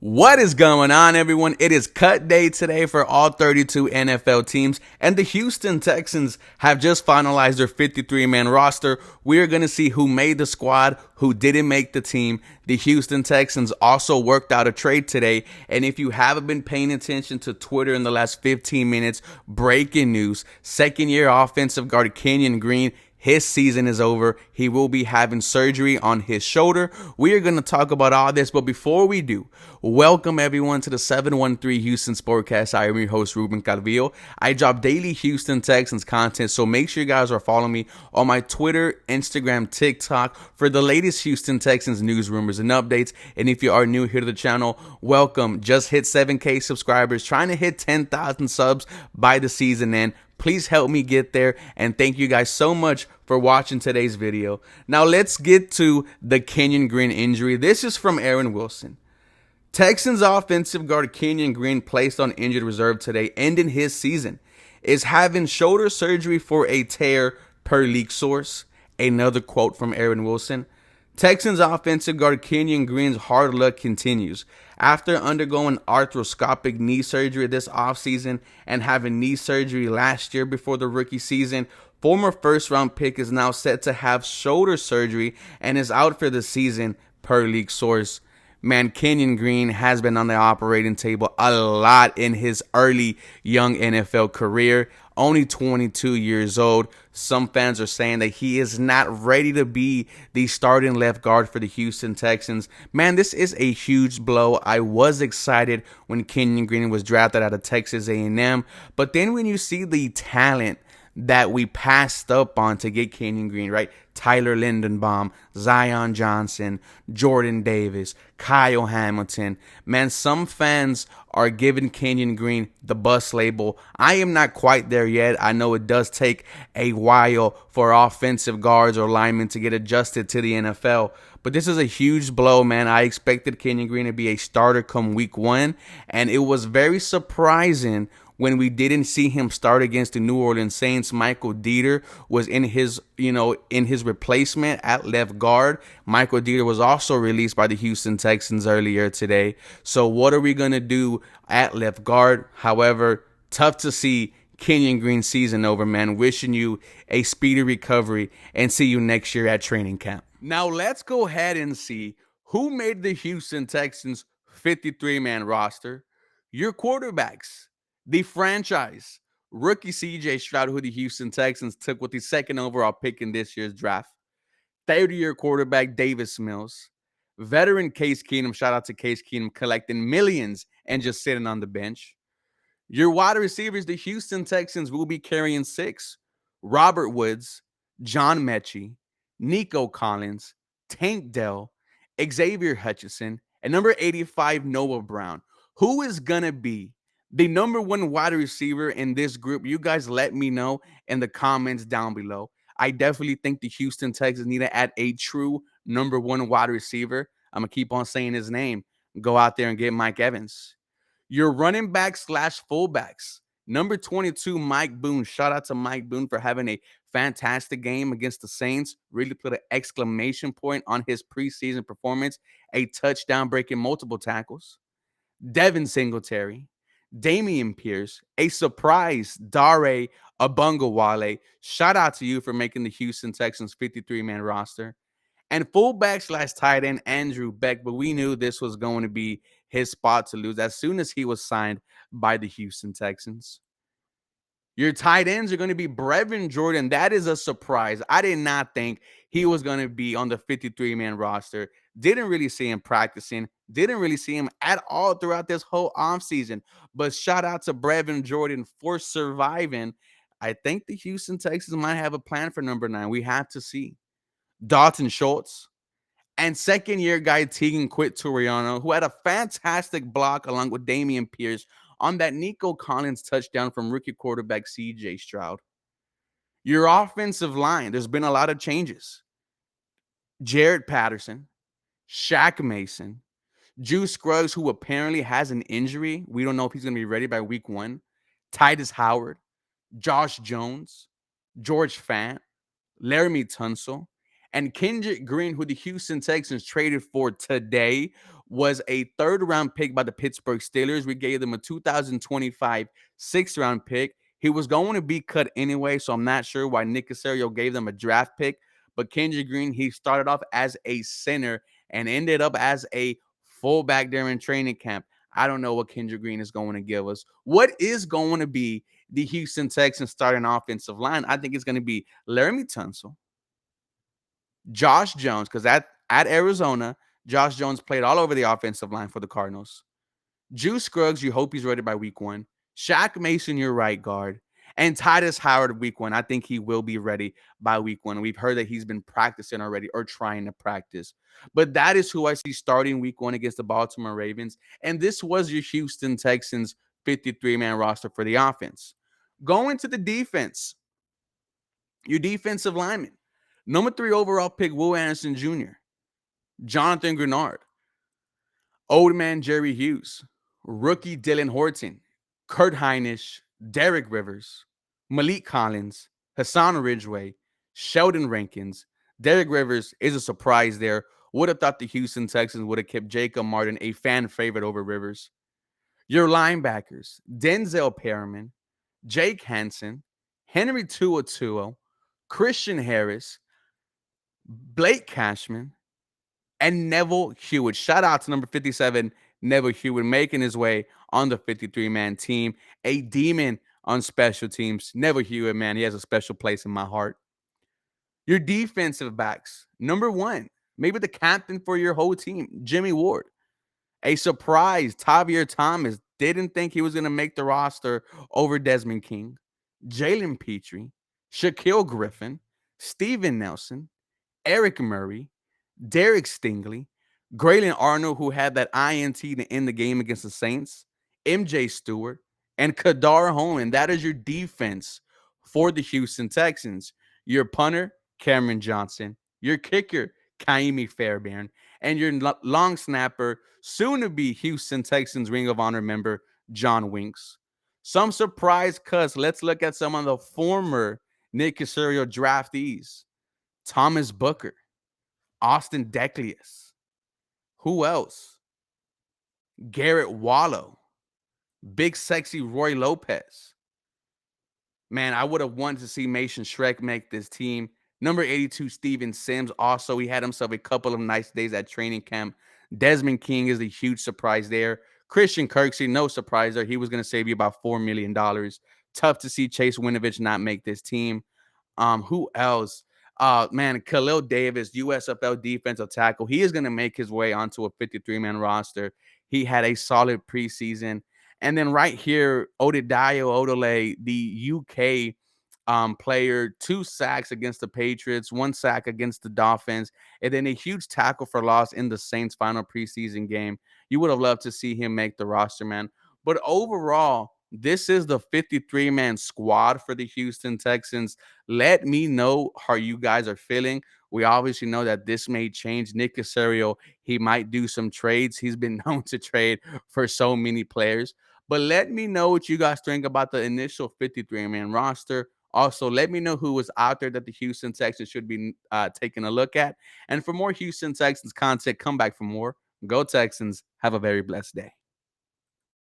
What is going on, everyone? It is cut day today for all 32 NFL teams, and the Houston Texans have just finalized their 53-man roster. We are going to see who made the squad, who didn't make the team. The Houston Texans also worked out a trade today, and if you haven't been paying attention to Twitter in the last 15 minutes, breaking news: second-year offensive guard Kenyon Green, his season is over. He will be having surgery on his shoulder. We are going to talk about all this, but before we do, welcome everyone to the 713 Houston Sportcast. I am your host, Ruben Calvillo. I drop daily Houston Texans content, so make sure you guys are following me on my Twitter, Instagram, TikTok for the latest Houston Texans news, rumors, and updates. And if you are new here to the channel, welcome. Just hit 7K subscribers, trying to hit 10,000 subs by the season end. Please help me get there, and thank you guys so much for watching today's video. Now let's get to the Kenyon Green injury. This is from Aaron Wilson. Texans offensive guard Kenyon Green, placed on injured reserve today, ending his season, is having shoulder surgery for a tear, per leak source. Another quote from Aaron Wilson. Texans offensive guard Kenyon Green's hard luck continues. After undergoing arthroscopic knee surgery this offseason and having knee surgery last year before the rookie season, former first-round pick is now set to have shoulder surgery and is out for the season, per league source. Man, Kenyon Green has been on the operating table a lot in his early young NFL career. Only 22 years old. Some fans are saying that he is not ready to be the starting left guard for the Houston Texans. Man, this is a huge blow. I was excited when Kenyon Green was drafted out of Texas A&M, but then when you see the talent that we passed up on to get Kenyon Green, right? Tyler Lindenbaum, Zion Johnson, Jordan Davis, Kyle Hamilton. Man, some fans are giving Kenyon Green the bust label. I am not quite there yet. I know it does take a while for offensive guards or linemen to get adjusted to the NFL. But this is a huge blow, man. I expected Kenyon Green to be a starter come week one, and it was very surprising when we didn't see him start against the New Orleans Saints. Michael Dieter was in his replacement at left guard. Michael Dieter was also released by the Houston Texans earlier today. So what are we going to do at left guard? However, tough to see Kenyon Green's season over, man. Wishing you a speedy recovery and see you next year at training camp. Now let's go ahead and see who made the Houston Texans 53-man roster. Your quarterbacks. The franchise rookie C.J. Stroud, who the Houston Texans took with the second overall pick in this year's draft. 30-year quarterback Davis Mills. Veteran Case Keenum, shout out to Case Keenum, collecting millions and just sitting on the bench. Your wide receivers, the Houston Texans will be carrying 6. Robert Woods, John Mechie, Nico Collins, Tank Dell, Xavier Hutchinson, and number 85, Noah Brown. Who is going to be the number one wide receiver in this group? You guys let me know in the comments down below. I definitely think the Houston Texans need to add a true number one wide receiver. I'm going to keep on saying his name. Go out there and get Mike Evans. Your running back slash fullbacks. Number 22, Mike Boone. Shout out to Mike Boone for having a fantastic game against the Saints. Really put an exclamation point on his preseason performance. A touchdown, breaking multiple tackles. Devin Singletary, Damian Pierce, a surprise Dare Abungawale. Shout out to you for making the Houston Texans 53-man roster. And fullback slash tight end Andrew Beck, but we knew this was going to be his spot to lose as soon as he was signed by the Houston Texans. Your tight ends are going to be Brevin Jordan. That is a surprise. I did not think he was going to be on the 53-man roster. Didn't really see him practicing. Didn't really see him at all throughout this whole offseason. But shout out to Brevin Jordan for surviving. I think the Houston Texans might have a plan for number 9. We have to see. Dalton Schultz, and second-year guy Tegan Quitoriano, who had a fantastic block along with Damian Pierce on that Nico Collins touchdown from rookie quarterback C.J. Stroud. Your offensive line, there's been a lot of changes. Jared Patterson, Shaq Mason, Juice Scruggs, who apparently has an injury. We don't know if he's going to be ready by week 1. Titus Howard, Josh Jones, George Fant, Laramie Tunsil, And Kendrick Green, who the Houston Texans traded for today, was a third-round pick by the Pittsburgh Steelers. We gave them a 2025 sixth-round pick. He was going to be cut anyway, so I'm not sure why Nick Caserio gave them a draft pick. But Kendrick Green, he started off as a center and ended up as a fullback during training camp. I don't know what Kendrick Green is going to give us. What is going to be the Houston Texans starting offensive line? I think it's going to be Laramie Tunsil, Josh Jones, because at Arizona, Josh Jones played all over the offensive line for the Cardinals. Juice Scruggs, you hope he's ready by week 1. Shaq Mason, your right guard. And Titus Howard, week 1. I think he will be ready by week 1. We've heard that he's been practicing already or trying to practice. But that is who I see starting week 1 against the Baltimore Ravens. And this was your Houston Texans 53-man roster for the offense. Going to the defense, your defensive lineman. Number 3 overall pick, Will Anderson Jr., Jonathan Grenard, old man Jerry Hughes, rookie Dylan Horton, Kurt Heinisch, Derek Rivers, Malik Collins, Hassan Ridgeway, Sheldon Rankins. Derek Rivers is a surprise there. Would have thought the Houston Texans would have kept Jacob Martin, a fan favorite, over Rivers. Your linebackers, Denzel Perriman, Jake Hansen, Henry Tuotuo, Christian Harris, Blake Cashman, and Neville Hewitt. Shout out to number 57, Neville Hewitt, making his way on the 53-man team. A demon on special teams. Neville Hewitt, man, he has a special place in my heart. Your defensive backs. Number 1, maybe the captain for your whole team, Jimmy Ward. A surprise, Tavier Thomas. Didn't think he was going to make the roster over Desmond King. Jalen Petrie, Shaquille Griffin, Steven Nelson, Eric Murray, Derek Stingley, Graylin Arnold, who had that INT to end the game against the Saints, MJ Stewart, and Kadar Homan. That is your defense for the Houston Texans. Your punter, Cameron Johnson. Your kicker, Kaimi Fairbairn. And your long snapper, soon to be Houston Texans Ring of Honor member, John Winks. Some surprise cuts. Let's look at some of the former Nick Caserio draftees. Thomas Booker, Austin Declius. Who else? Garrett Wallow. Big sexy Roy Lopez. Man, I would have wanted to see Mason Shrek make this team. Number 82, Steven Sims. Also, he had himself a couple of nice days at training camp. Desmond King is the huge surprise there. Christian Kirksey, no surprise there. He was going to save you about $4 million. Tough to see Chase Winovich not make this team. Who else? Man, Khalil Davis, USFL defensive tackle. He is going to make his way onto a 53-man roster. He had a solid preseason. And then right here, Odidayo Odole, the UK player, 2 sacks against the Patriots, 1 sack against the Dolphins, and then a huge tackle for loss in the Saints' final preseason game. You would have loved to see him make the roster, man. But overall, this is the 53-man squad for the Houston Texans. Let me know how you guys are feeling. We obviously know that this may change. Nick Caserio, he might do some trades. He's been known to trade for so many players. But let me know what you guys think about the initial 53-man roster. Also, let me know who was out there that the Houston Texans should be taking a look at. And for more Houston Texans content, come back for more. Go Texans. Have a very blessed day.